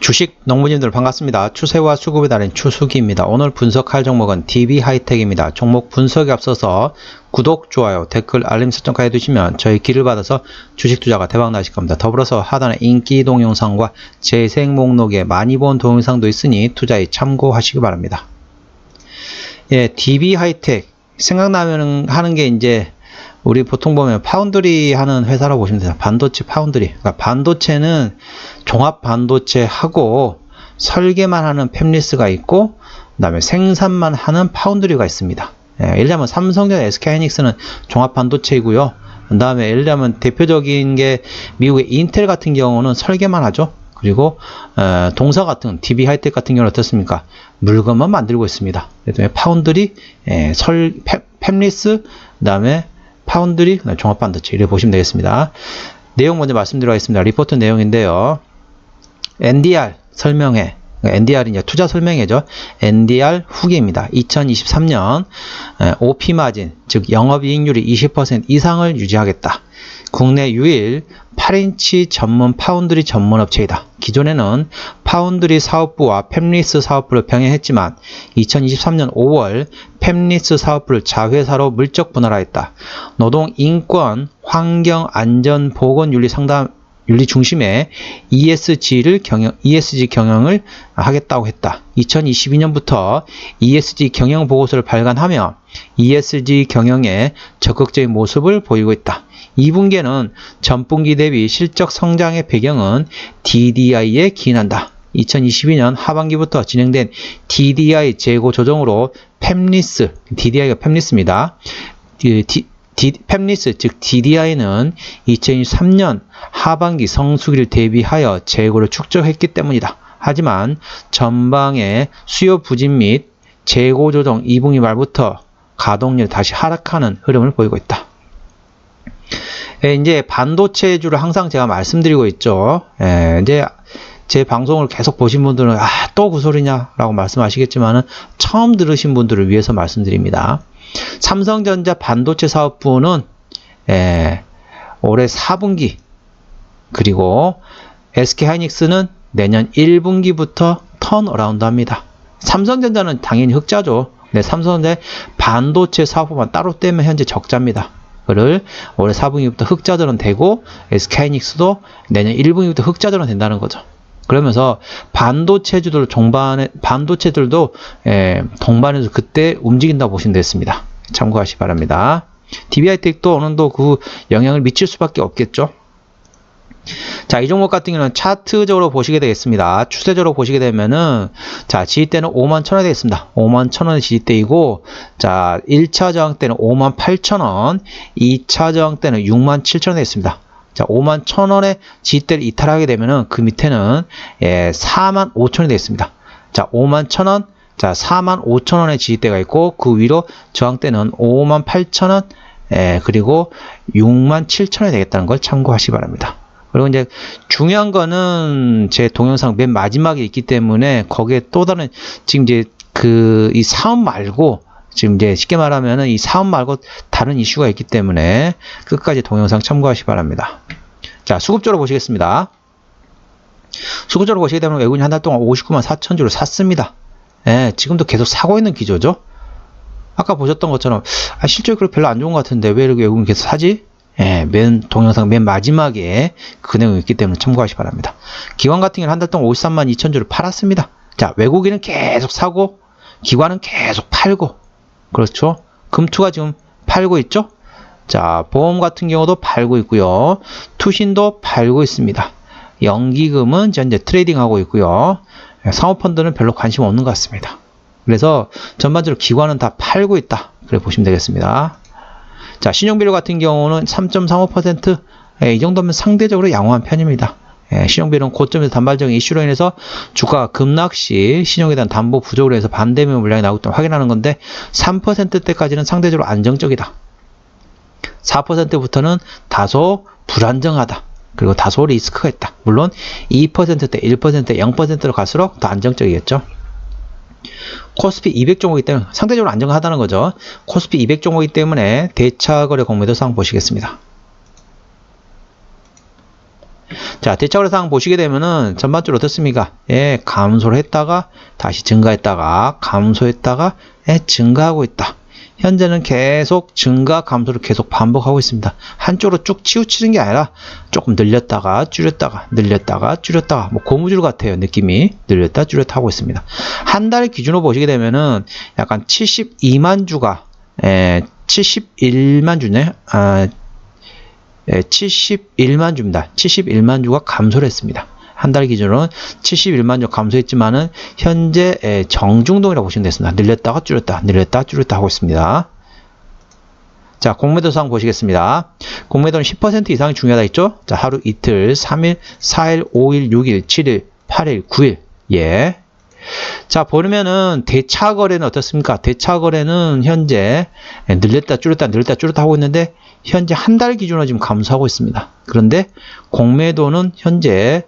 주식 농부님들 반갑습니다. 추세와 수급의 달인 추수기입니다. 오늘 분석할 종목은 DB하이텍입니다. 종목 분석에 앞서서 구독, 좋아요, 댓글, 알림 설정까지 해두시면 저희 길을 받아서 주식 투자가 대박 나실 겁니다. 더불어서 하단에 인기 동영상과 재생 목록에 많이 본 동영상도 있으니 투자에 참고하시기 바랍니다. 예, DB하이텍 생각나면 하는 게 이제 우리 보통 보면 파운드리 하는 회사라고 보시면 돼요. 반도체 파운드리. 그러니까 반도체는 종합 반도체하고 설계만 하는 팹리스가 있고, 그 다음에 생산만 하는 파운드리가 있습니다. 예, 예를 들면 삼성전자, SK하이닉스는 종합 반도체이고요. 그 다음에 예를 들면 대표적인 게 미국의 인텔 같은 경우는 설계만 하죠. 그리고 동사 같은 DB하이텍 같은 경우는 어떻습니까? 물건만 만들고 있습니다. 그래서 파운드리, 팹리스, 그 다음에 파운드리, 종합반도체 이렇게 보시면 되겠습니다. 내용 먼저 말씀드리겠습니다. 리포트 내용인데요. NDR 설명회, NDR이 이제 투자 설명회죠. NDR 후기입니다. 2023년 OP 마진, 즉 영업이익률이 20% 이상을 유지하겠다. 국내 유일 8인치 전문 파운드리 전문 업체이다. 기존에는 파운드리 사업부와 팹리스 사업부를 병행했지만 2023년 5월 팹리스 사업부를 자회사로 물적 분할하였다. 노동, 인권, 환경, 안전, 보건, 윤리 상담 윤리 중심의 ESG 경영을 하겠다고 했다. 2022년부터 ESG 경영 보고서를 발간하며 ESG 경영에 적극적인 모습을 보이고 있다. 2분기에는 전분기 대비 실적 성장의 배경은 DDI에 기인한다. 2022년 하반기부터 진행된 DDI 재고 조정으로 팹리스, DDI가 팹리스입니다. 팹리스, 즉 DDI는 2023년 하반기 성수기를 대비하여 재고를 축적했기 때문이다. 하지만 전방의 수요 부진 및 재고 조정 2분기 말부터 가동률이 다시 하락하는 흐름을 보이고 있다. 이제 반도체주를 항상 제가 말씀드리고 있죠. 이제 제 방송을 계속 보신 분들은 또 그 소리냐 라고 말씀하시겠지만은 처음 들으신 분들을 위해서 말씀드립니다. 삼성전자 반도체 사업부는 올해 4분기, 그리고 SK하이닉스는 내년 1분기부터 턴어라운드 합니다. 삼성전자는 당연히 흑자죠. 네, 삼성전자의 반도체 사업부만 따로 떼면 현재 적자입니다. 그를 올해 4분기부터 흑자전환 되고 SK하이닉스도 내년 1분기부터 흑자전환 된다는 거죠. 그러면서 반도체주들 반도체들도 동반해서 그때 움직인다고 보시면 되겠습니다. 참고하시기 바랍니다. DB하이텍도 어느 정도 그 영향을 미칠 수밖에 없겠죠. 자, 이 종목 같은 경우는 차트적으로 보시게 되겠습니다. 추세적으로 보시게 되면은, 자, 지지대는 51,000원 되겠습니다. 51,000원의 지지대이고, 자, 1차 저항 때는 58,000원, 2차 저항 때는 67,000원 되겠습니다. 자, 51,000원의 지지대를 이탈하게 되면은 그 밑에는 45,000원이 되겠습니다. 자, 51,000원, 자, 45,000원의 지지대가 있고, 그 위로 저항대는 58,000원, 그리고 67,000원이 되겠다는 걸 참고하시기 바랍니다. 그리고 이제 중요한 거는 제 동영상 맨 마지막에 있기 때문에 거기에 또 다른 지금 이제 이 사업 말고 지금 이제 쉽게 말하면은 이 사업 말고 다른 이슈가 있기 때문에 끝까지 동영상 참고하시기 바랍니다. 자, 수급적으로 보시겠습니다. 수급적으로 보시게 되면 외국인이 한 달 동안 59만 4천주를 샀습니다. 지금도 계속 사고 있는 기조죠. 아까 보셨던 것처럼 실적이 그렇게 별로 안 좋은 것 같은데 왜 이렇게 외국인이 계속 사지? 동영상 맨 마지막에 그 내용이 있기 때문에 참고하시기 바랍니다. 기관 같은 경우는 한 달 동안 53만 2천주를 팔았습니다. 자, 외국인은 계속 사고 기관은 계속 팔고, 그렇죠? 금투가 지금 팔고 있죠? 자, 보험 같은 경우도 팔고 있고요. 투신도 팔고 있습니다. 연기금은 현재 트레이딩하고 있고요. 사모펀드는 별로 관심 없는 것 같습니다. 그래서 전반적으로 기관은 다 팔고 있다. 그래 보시면 되겠습니다. 자, 신용비율 같은 경우는 3.35%, 이 정도면 상대적으로 양호한 편입니다. 신용비율은 고점에서 단발적인 이슈로 인해서 주가가 급락 시 신용에 대한 담보 부족으로 해서 반대면 물량이 나오기 때문에 확인하는 건데 3%대까지는 상대적으로 안정적이다. 4%부터는 다소 불안정하다. 그리고 다소 리스크가 있다. 물론 2%대, 1%대, 0%로 갈수록 더 안정적이겠죠. 코스피 200 종목이기 때문에 상대적으로 안정하다는 거죠. 코스피 200 종목이기 때문에 대차거래 공매도 사항 보시겠습니다. 자, 대차거래상 보시게 되면은 전반적으로 어떻습니까? 예, 감소를 했다가 다시 증가했다가 감소했다가 예, 증가하고 있다. 현재는 계속 증가 감소를 계속 반복하고 있습니다. 한쪽으로 쭉 치우치는 게 아니라 조금 늘렸다가 줄였다가 늘렸다가 줄였다가 뭐 고무줄 같아요. 느낌이 늘렸다 줄였다 하고 있습니다. 한 달 기준으로 보시게 되면은 약간 72만 주가 71만 주네. 71만 주입니다. 71만 주가 감소를 했습니다. 한 달 기준으로는 71만 주 감소했지만은 현재 정중동이라고 보시면 되겠습니다. 늘렸다가 줄였다, 늘렸다가 줄였다 하고 있습니다. 자, 공매도상 보시겠습니다. 공매도는 10% 이상이 중요하다 했죠? 자, 하루 이틀, 3일, 4일, 5일, 6일, 7일, 8일, 9일. 예. 자, 보면은 대차 거래는 어떻습니까? 대차 거래는 현재 늘렸다 줄였다 늘렸다 줄였다 하고 있는데 현재 한 달 기준으로 지금 감소하고 있습니다. 그런데 공매도는 현재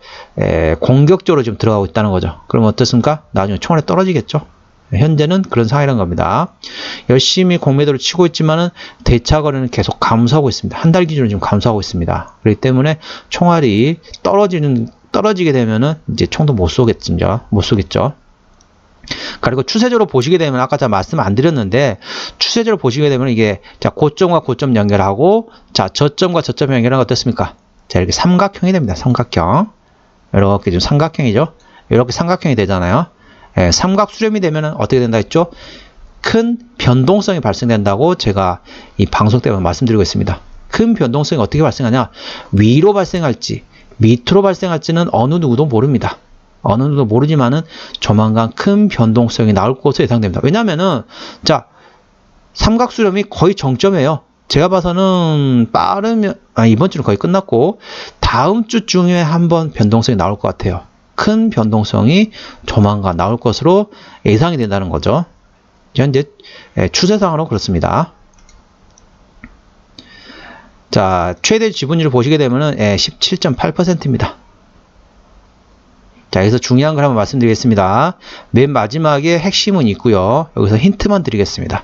공격적으로 지금 들어가고 있다는 거죠. 그럼 어떻습니까? 나중에 총알이 떨어지겠죠. 현재는 그런 상황이라는 겁니다. 열심히 공매도를 치고 있지만은 대차 거래는 계속 감소하고 있습니다. 한 달 기준으로 지금 감소하고 있습니다. 그렇기 때문에 총알이 떨어지게 되면은 이제 총도 못 쏘겠죠. 그리고 추세적으로 보시게 되면 아까 제가 말씀 안 드렸는데 추세적으로 보시게 되면 이게 자 고점과 고점 연결하고 자 저점과 저점 연결하면 어떻습니까? 자 이렇게 삼각형이 됩니다. 삼각형 이렇게 좀 삼각형이죠. 이렇게 삼각형이 되잖아요. 예, 삼각 수렴이 되면 어떻게 된다 했죠? 큰 변동성이 발생된다고 제가 이 방송 때문에 말씀드리고 있습니다. 큰 변동성이 어떻게 발생하냐? 위로 발생할지 밑으로 발생할지는 어느 누구도 모릅니다. 어느 누구도 모르지만은 조만간 큰 변동성이 나올 것으로 예상됩니다. 왜냐면은 자 삼각 수렴이 거의 정점이에요. 제가 봐서는 빠르면 이번 주는 거의 끝났고 다음 주 중에 한번 변동성이 나올 것 같아요. 큰 변동성이 조만간 나올 것으로 예상이 된다는 거죠. 현재 추세상으로 그렇습니다. 자, 최대 지분율을 보시게 되면은 17.8%입니다. 자, 여기서 중요한 걸 한번 말씀드리겠습니다. 맨 마지막에 핵심은 있고요. 여기서 힌트만 드리겠습니다.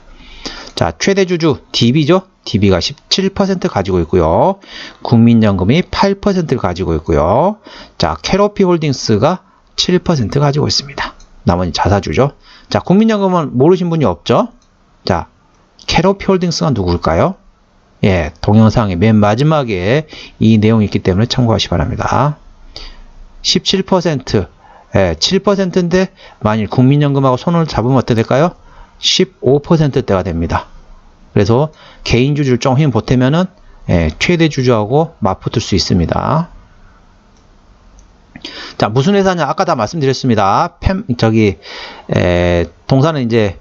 자, 최대 주주 DB죠? DB가 17% 가지고 있고요. 국민연금이 8%를 가지고 있고요. 자, 캐로피 홀딩스가 7% 가지고 있습니다. 나머지 자사주죠. 자, 국민연금은 모르신 분이 없죠? 자, 캐로피 홀딩스가 누굴까요? 예, 동영상의 맨 마지막에 이 내용이 있기 때문에 참고하시기 바랍니다. 17%, 7%인데 만일 국민연금하고 손을 잡으면 어떻게 될까요? 15%대가 됩니다. 그래서 개인 주주를 좀 힘 보태면은 최대 주주하고 맞붙을 수 있습니다. 자, 무슨 회사냐? 아까 다 말씀드렸습니다. 동사는 이제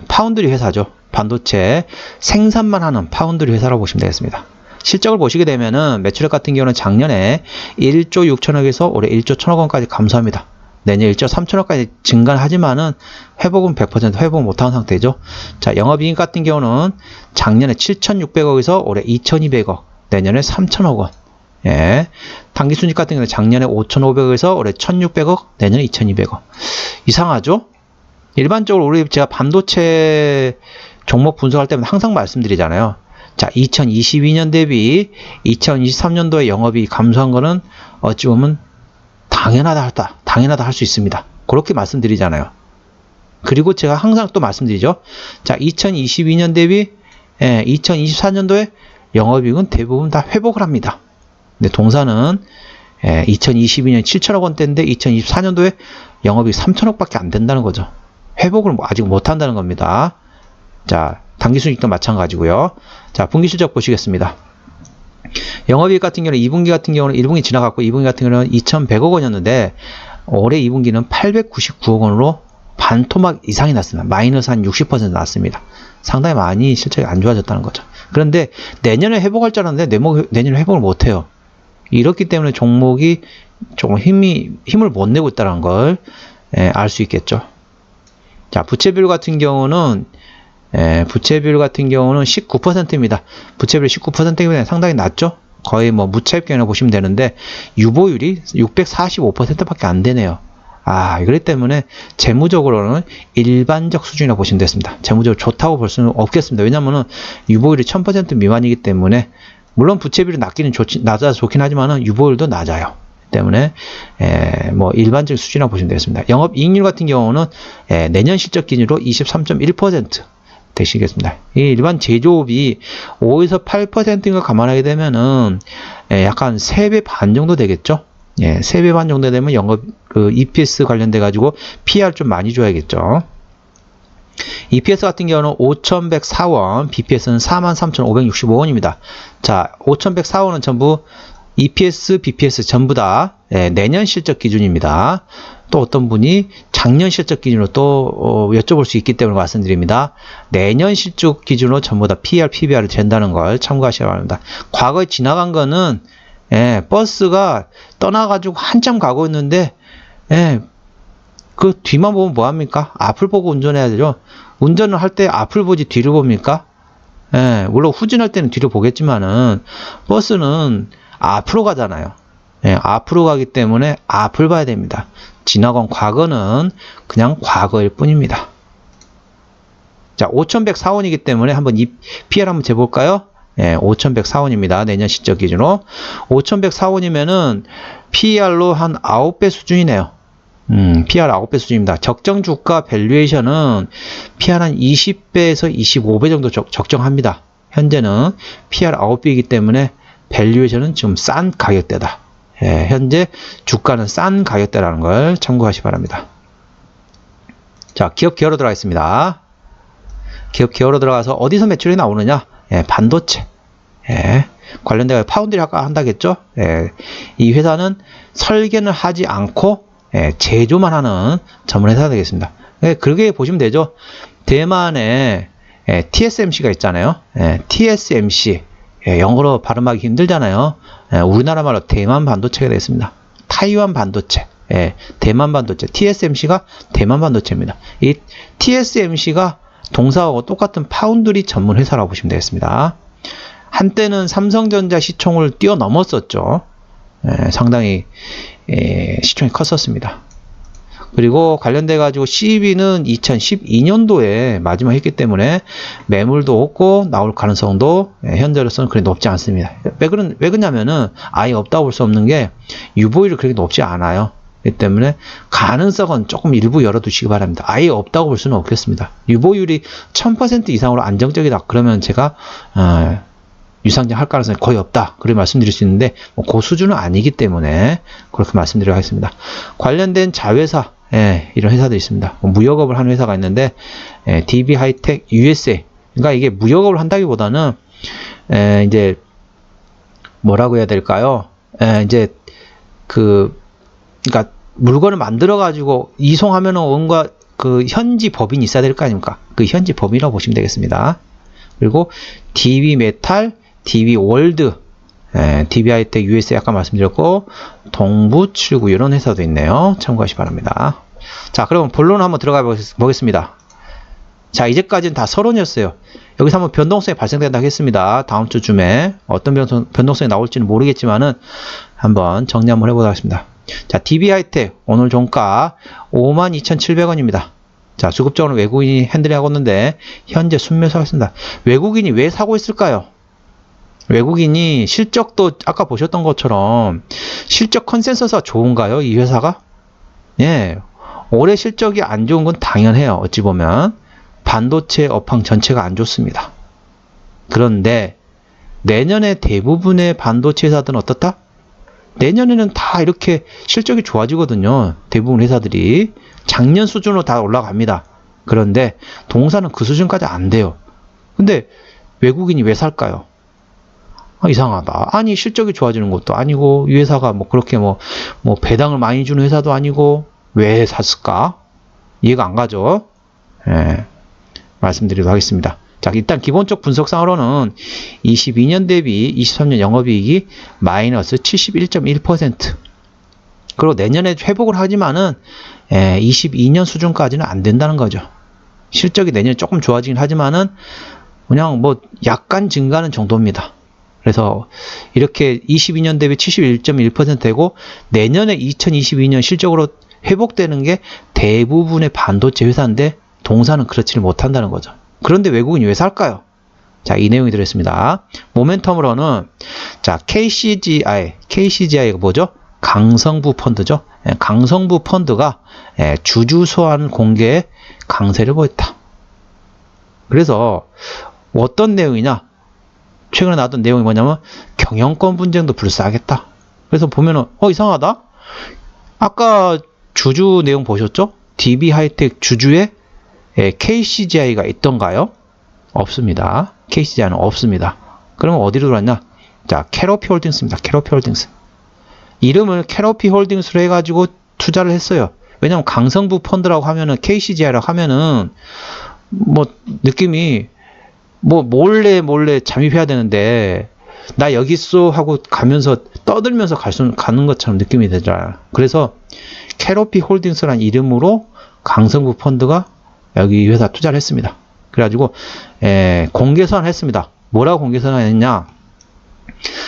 파운드리 회사죠. 반도체 생산만 하는 파운드리 회사라고 보시면 되겠습니다. 실적을 보시게 되면은 매출액 같은 경우는 작년에 1조 6천억에서 올해 1조 1천억 원까지 감소합니다. 내년 1조 3천억까지 증가하지만은 회복은 100% 회복 못하는 상태죠. 자, 영업이익 같은 경우는 작년에 7,600억에서 올해 2,200억, 내년에 3,000억 원. 예. 당기순이익 같은 경우는 작년에 5,500억에서 올해 1,600억, 내년에 2,200억. 이상하죠? 일반적으로 우리 제가 반도체 종목 분석할 때는 항상 말씀드리잖아요. 자, 2022년 대비 2023년도에 영업이 감소한 거는 어찌 보면 당연하다 할 수 있습니다. 그렇게 말씀드리잖아요. 그리고 제가 항상 또 말씀드리죠. 자, 2022년 대비 2024년도에 영업이익은 대부분 다 회복을 합니다. 근데 동사는 2022년 7천억 원대인데 2024년도에 영업이익 3천억밖에 안 된다는 거죠. 회복을 아직 못 한다는 겁니다. 자, 당기순이익도 마찬가지고요. 자, 분기실적 보시겠습니다. 영업이익 같은 경우는 2분기 같은 경우는 1분기 지나갔고 2분기 같은 경우는 2,100억 원이었는데 올해 2분기는 899억 원으로 반토막 이상이 났습니다. 마이너스 한 60% 났습니다. 상당히 많이 실적이 안 좋아졌다는 거죠. 그런데 내년에 회복할 줄 알았는데 내년에 회복을 못해요. 이렇기 때문에 종목이 조금 힘을 못 내고 있다는 걸 알 수 있겠죠. 자, 부채 비율 같은 경우는 19%입니다. 부채비율 19%이면 상당히 낮죠? 거의 뭐 무채입경이라고 보시면 되는데 유보율이 645%밖에 안 되네요. 그렇기 때문에 재무적으로는 일반적 수준이라고 보시면 되겠습니다. 재무적으로 좋다고 볼 수는 없겠습니다. 왜냐면은 유보율이 1000% 미만이기 때문에 물론 부채비율이 낮아서 좋긴 하지만은 유보율도 낮아요. 때문에 뭐 일반적인 수준이라고 보시면 되겠습니다. 영업이익률 같은 경우는 내년 실적 기준으로 23.1% 되시겠습니다. 이 일반 제조업이 5에서 8%인 걸 감안하게 되면은 약간 3배 반 정도 되겠죠. 3배 반 정도 되면 영업 EPS 관련돼 가지고 PR 좀 많이 줘야겠죠. EPS 같은 경우는 5,104원, BPS는 43,565원입니다. 자, 5,104원은 전부 EPS, BPS 전부 다 내년 실적 기준입니다. 또 어떤 분이 작년 실적 기준으로 또 여쭤볼 수 있기 때문에 말씀드립니다. 내년 실적 기준으로 전부 다 PR, PBR이 된다는 걸 참고하셔야 합니다. 과거에 지나간 거는 버스가 떠나가지고 한참 가고 있는데 그 뒤만 보면 뭐합니까? 앞을 보고 운전해야 되죠. 운전을 할 때 앞을 보지 뒤를 봅니까? 물론 후진할 때는 뒤를 보겠지만은 버스는 앞으로 가잖아요. 앞으로 가기 때문에 앞을 봐야 됩니다. 지나간 과거는 그냥 과거일 뿐입니다. 자, 5,104원이기 때문에 한번 이 PR 한번 재볼까요? 5,104원입니다. 내년 실적 기준으로. 5,104원이면은 PER로 한 9배 수준이네요. PR 9배 수준입니다. 적정 주가 밸류에이션은 PR 한 20배에서 25배 정도 적정합니다. 현재는 PR 9배이기 때문에 밸류에이션은 지금 싼 가격대다. 현재 주가는 싼 가격대라는 걸 참고하시기 바랍니다. 자, 기업 기어로 들어가겠습니다. 기업 기어로 들어가서 어디서 매출이 나오느냐? 반도체. 관련돼서 파운드리 아까 한다겠죠? 이 회사는 설계는 하지 않고 제조만 하는 전문 회사가 되겠습니다. 그렇게 보시면 되죠. 대만에 TSMC가 있잖아요. TSMC. 영어로 발음하기 힘들잖아요. 우리나라 말로 대만 반도체가 되겠습니다. 타이완 반도체. 대만 반도체. TSMC가 대만 반도체입니다. 이 TSMC가 동사하고 똑같은 파운드리 전문 회사라고 보시면 되겠습니다. 한때는 삼성전자 시총을 뛰어넘었었죠. 상당히 시총이 컸었습니다. 그리고 관련돼 가지고 CEB는 2012년도에 마지막 했기 때문에 매물도 없고 나올 가능성도 현재로서는 그리 높지 않습니다. 왜 그러냐면은 아예 없다고 볼 수 없는 게 유보율이 그렇게 높지 않아요. 그렇기 때문에 가능성은 조금 일부 열어두시기 바랍니다. 아예 없다고 볼 수는 없겠습니다. 유보율이 1000% 이상으로 안정적이다. 그러면 제가 유상증 할 가능성이 거의 없다. 그렇게 말씀드릴 수 있는데 그 수준은 아니기 때문에 그렇게 말씀드리도록 하겠습니다. 관련된 자회사 이런 회사들이 있습니다. 무역업을 하는 회사가 있는데 DB 하이텍 USA. 그러니까 이게 무역업을 한다기보다는 이제 뭐라고 해야 될까요? 이제 그러니까 물건을 만들어 가지고 이송하면은 뭔가 그 현지 법인이 있어야 될 거 아닙니까? 그 현지 법인이라고 보시면 되겠습니다. 그리고 DB 메탈, DB 월드, DB 하이텍 USA 아까 말씀드렸고 동부칠구 이런 회사도 있네요. 참고하시기 바랍니다. 자, 그럼 본론 한번 들어가 보겠습니다. 자, 이제까지는 다 서론이었어요. 여기서 한번 변동성이 발생된다 하겠습니다. 다음 주쯤에 어떤 변동성이 나올지는 모르겠지만은 한번 정리 한번 해보도록 하겠습니다. 자, DB 하이텍 오늘 종가 52,700원입니다. 자, 수급적으로 외국인이 핸들링하고 있는데 현재 순매수하고 있습니다. 외국인이 왜 사고 있을까요? 외국인이 실적도 아까 보셨던 것처럼 실적 컨센서스가 좋은가요? 이 회사가? 올해 실적이 안 좋은 건 당연해요. 어찌 보면 반도체 업황 전체가 안 좋습니다. 그런데 내년에 대부분의 반도체 회사들은 어떻다? 내년에는 다 이렇게 실적이 좋아지거든요. 대부분 회사들이 작년 수준으로 다 올라갑니다. 그런데 동사는 그 수준까지 안 돼요. 근데 외국인이 왜 살까요? 이상하다. 아니 실적이 좋아지는 것도 아니고 이 회사가 뭐 그렇게 뭐 배당을 많이 주는 회사도 아니고 왜 샀을까? 이해가 안 가죠? 말씀드리도록 하겠습니다. 자, 일단 기본적 분석상으로는 22년 대비 23년 영업이익이 마이너스 71.1%. 그리고 내년에 회복을 하지만은 22년 수준까지는 안 된다는 거죠. 실적이 내년에 조금 좋아지긴 하지만은 그냥 뭐 약간 증가하는 정도입니다. 그래서 이렇게 22년 대비 71.1% 되고 내년에 2022년 실적으로 회복되는 게 대부분의 반도체 회사인데 동사는 그렇지를 못한다는 거죠. 그런데 외국인이 왜 살까요? 자, 이 내용이 들어있습니다. 모멘텀으로는 자, KCGI가 뭐죠? 강성부 펀드죠. 예, 강성부 펀드가 주주 소환 공개에 강세를 보였다. 그래서 어떤 내용이냐? 최근에 나왔던 내용이 뭐냐면 경영권 분쟁도 불사하겠다. 그래서 보면은 이상하다. 아까 주주 내용 보셨죠? DB하이텍 주주에 KCGI가 있던가요? 없습니다. KCGI는 없습니다. 그러면 어디로 들어왔냐? 자, 캐로피 홀딩스입니다. 캐로피 홀딩스. 이름을 캐로피 홀딩스로 해가지고 투자를 했어요. 왜냐면 강성부 펀드라고 하면은 KCGI라고 하면은 뭐 느낌이 뭐 몰래 잠입해야 되는데 나 여기 있어 하고 가면서 떠들면서 가는 것처럼 느낌이 되잖아요. 그래서 캐로피 홀딩스라는 이름으로 강성부 펀드가 여기 회사 투자를 했습니다. 그래가지고 공개선언을 했습니다. 뭐라고 공개선언을 했냐?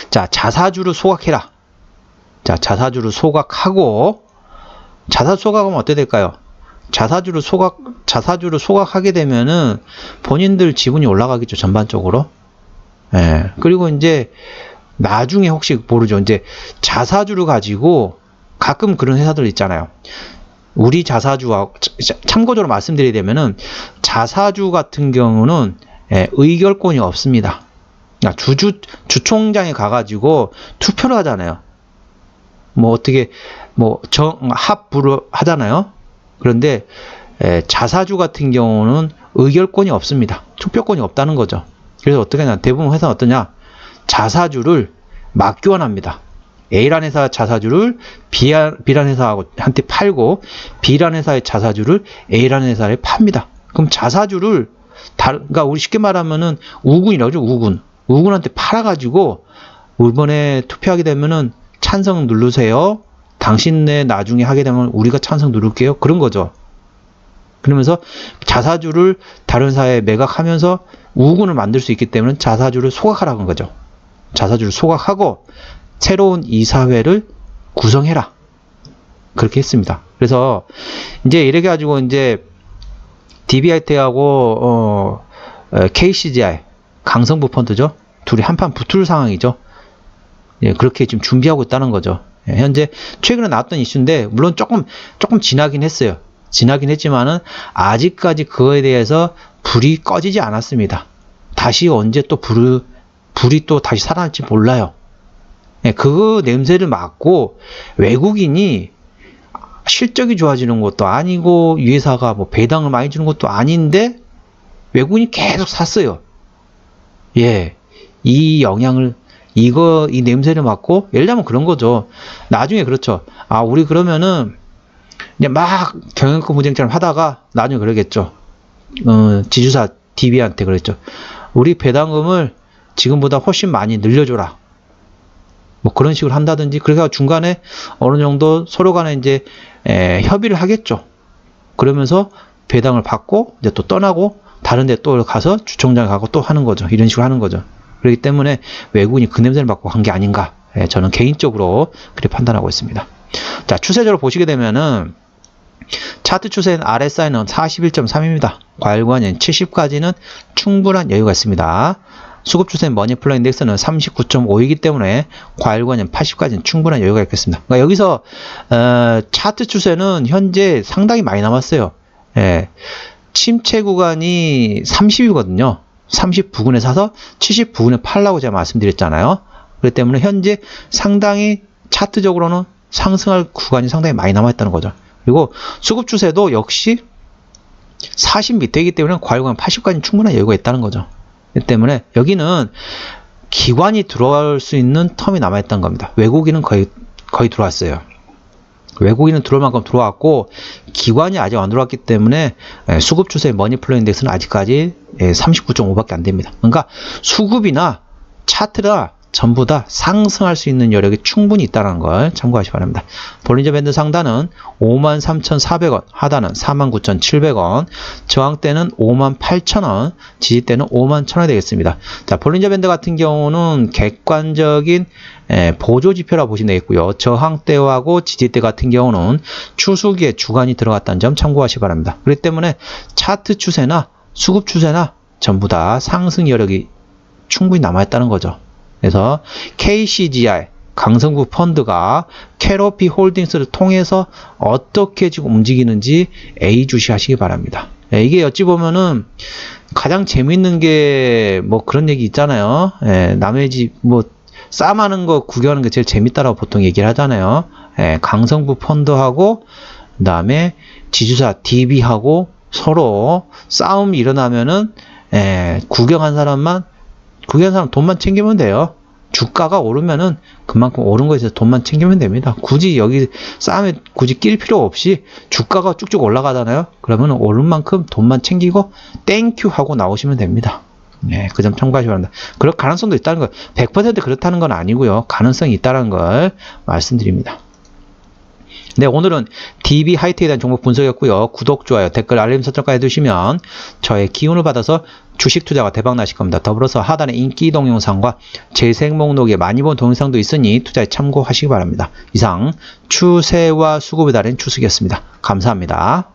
자, 자사주를 소각해라. 자, 자사주를 소각하고, 자사주 소각하면 어떻게 될까요? 자사주를 소각하게 되면은 본인들 지분이 올라가겠죠, 전반적으로. 그리고 이제 나중에 혹시 모르죠. 이제 자사주를 가지고 가끔 그런 회사들 있잖아요. 우리 자사주와 참고적으로 말씀드리게 되면은 자사주 같은 경우는 의결권이 없습니다. 주총장에 가가지고 투표를 하잖아요. 뭐 어떻게 합부를 하잖아요. 그런데 자사주 같은 경우는 의결권이 없습니다. 투표권이 없다는 거죠. 그래서 어떻게 하냐? 대부분 회사는 어떠냐? 자사주를 맞교환합니다. A라는 회사 자사주를 B라는 회사한테 팔고 B라는 회사의 자사주를 A라는 회사에 팝니다. 그럼 자사주를 그러니까 우리 쉽게 말하면은 우군이라고 하죠. 우군한테 팔아가지고 이번에 투표하게 되면은 찬성 누르세요. 당신네 나중에 하게 되면 우리가 찬성 누를게요. 그런 거죠. 그러면서 자사주를 다른 사회에 매각하면서 우군을 만들 수 있기 때문에 자사주를 소각하라는 거죠. 자사주를 소각하고 새로운 이사회를 구성해라. 그렇게 했습니다. 그래서 이제 이렇게 가지고 이제 DB하이텍하고 KCGI 강성부 펀드죠. 둘이 한판 붙을 상황이죠. 예, 그렇게 지금 준비하고 있다는 거죠. 예, 현재 최근에 나왔던 이슈인데 물론 조금 지나긴 했어요. 지나긴 했지만은 아직까지 그거에 대해서 불이 꺼지지 않았습니다. 다시 언제 또 불이 또 다시 살아날지 몰라요. 예, 그 냄새를 맡고 외국인이 실적이 좋아지는 것도 아니고 이 회사가 뭐 배당을 많이 주는 것도 아닌데 외국인이 계속 샀어요. 예, 이 영향을 이 냄새를 맡고 예를 들면 그런 거죠. 나중에 그렇죠. 우리 그러면은 이제 막 경영권 분쟁처럼 하다가 나중에 그러겠죠. 지주사 DB한테 그랬죠. 우리 배당금을 지금보다 훨씬 많이 늘려줘라. 뭐 그런 식으로 한다든지 그래서 중간에 어느 정도 서로 간에 이제 협의를 하겠죠. 그러면서 배당을 받고 이제 또 떠나고 다른 데 또 가서 주총장 가고 또 하는 거죠. 이런 식으로 하는 거죠. 그렇기 때문에 외국인이 그 냄새를 맡고 간 게 아닌가. 저는 개인적으로 그렇게 판단하고 있습니다. 자, 추세적으로 보시게 되면은 차트 추세는 RSI는 41.3입니다. 과열구간인 70까지는 충분한 여유가 있습니다. 수급 추세 머니플로 인덱스는 39.5이기 때문에 과열구간인 80까지는 충분한 여유가 있겠습니다. 그러니까 여기서 차트 추세는 현재 상당히 많이 남았어요. 침체 구간이 30이거든요. 39분에 사서 79분에 팔라고 제가 말씀드렸잖아요. 그렇기 때문에 현재 상당히 차트적으로는 상승할 구간이 상당히 많이 남아있다는 거죠. 그리고 수급 추세도 역시 40 밑에이기 때문에 과열구간 80까지 충분한 여유가 있다는 거죠. 그렇기 때문에 여기는 기관이 들어올 수 있는 텀이 남아있다는 겁니다. 외국인은 거의 들어왔어요. 외국인은 들어올 만큼 들어왔고 기관이 아직 안 들어왔기 때문에 수급 추세 머니플로 인덱스는 아직까지 39.5밖에 안 됩니다. 그러니까 수급이나 차트나 전부 다 상승할 수 있는 여력이 충분히 있다는 걸 참고하시기 바랍니다. 볼린저 밴드 상단은 53,400원, 하단은 49,700원, 저항대는 58,000원, 지지대는 51,000원이 되겠습니다. 자, 볼린저 밴드 같은 경우는 객관적인 보조 지표라 보시면 되겠고요. 저항대하고 지지대 같은 경우는 추수기에 주간이 들어갔다는 점 참고하시기 바랍니다. 그렇기 때문에 차트 추세나 수급 추세나 전부 다 상승 여력이 충분히 남아있다는 거죠. 그래서 KCGI 강성구 펀드가 캐로피 홀딩스를 통해서 어떻게 지금 움직이는지 A 주시하시기 바랍니다. 이게 어찌 보면은 가장 재밌는 게 뭐 그런 얘기 있잖아요. 남의 집 뭐 싸움하는 거 구경하는 게 제일 재밌다라고 보통 얘기를 하잖아요. 강성구 펀드하고 그다음에 지주사 DB하고 서로 싸움이 일어나면은 구경한 사람 돈만 챙기면 돼요. 주가가 오르면은 그만큼 오른 거에 대해서 돈만 챙기면 됩니다. 굳이 여기 싸움에 굳이 낄 필요 없이 주가가 쭉쭉 올라가잖아요. 그러면 오른 만큼 돈만 챙기고 땡큐 하고 나오시면 됩니다. 그 점 참고하시기 바랍니다. 그럴 가능성도 있다는 거, 100% 그렇다는 건 아니고요. 가능성이 있다는 걸 말씀드립니다. 네, 오늘은 DB 하이텍에 대한 종목 분석이었고요. 구독, 좋아요, 댓글, 알림 설정까지 해두시면 저의 기운을 받아서 주식 투자가 대박 나실 겁니다. 더불어서 하단에 인기 동영상과 재생 목록에 많이 본 동영상도 있으니 투자에 참고하시기 바랍니다. 이상 추세와 수급의 달인 추석이었습니다. 감사합니다.